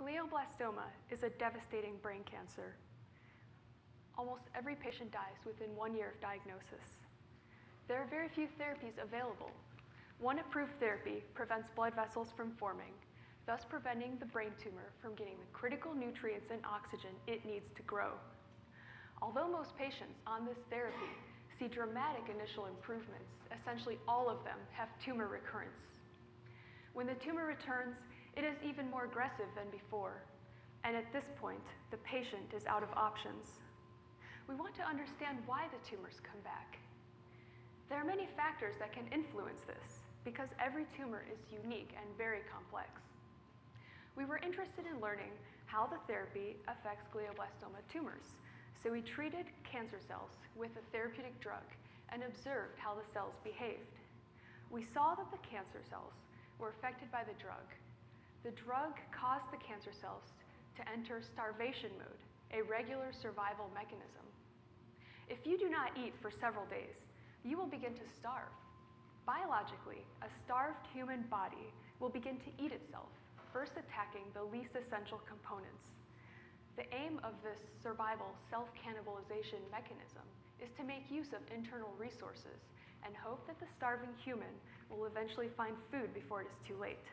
Glioblastoma is a devastating brain cancer. Almost every patient dies within 1 year of diagnosis. There are very few therapies available. One approved therapy prevents blood vessels from forming, thus preventing the brain tumor from getting the critical nutrients and oxygen it needs to grow. Although most patients on this therapy see dramatic initial improvements, essentially all of them have tumor recurrence. When the tumor returns, it is even more aggressive than before, and at this point, the patient is out of options. We want to understand why the tumors come back. There are many factors that can influence this, because every tumor is unique and very complex. We were interested in learning how the therapy affects glioblastoma tumors, so we treated cancer cells with a therapeutic drug and observed how the cells behaved. We saw that the cancer cells were affected by the drug. The drug caused the cancer cells to enter starvation mode, a regular survival mechanism. If you do not eat for several days, you will begin to starve. Biologically, a starved human body will begin to eat itself, first attacking the least essential components. The aim of this survival self-cannibalization mechanism is to make use of internal resources and hope that the starving human will eventually find food before it is too late.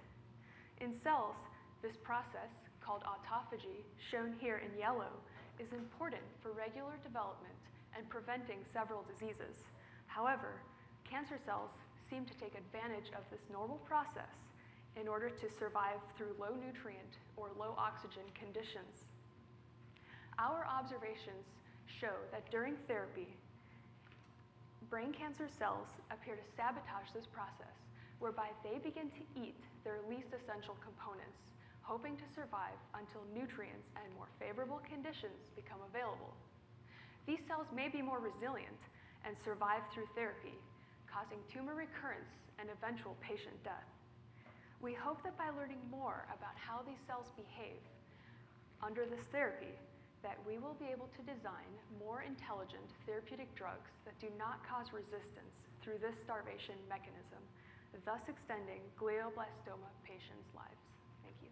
In cells, this process, called autophagy, shown here in yellow, is important for regular development and preventing several diseases. However, cancer cells seem to take advantage of this normal process in order to survive through low nutrient or low oxygen conditions. Our observations show that during therapy, brain cancer cells appear to sabotage this process, whereby they begin to eat their least essential components, hoping to survive until nutrients and more favorable conditions become available. These cells may be more resilient and survive through therapy, causing tumor recurrence and eventual patient death. We hope that by learning more about how these cells behave under this therapy, that we will be able to design more intelligent therapeutic drugs that do not cause resistance through this starvation mechanism, thus extending glioblastoma patients' lives. Thank you.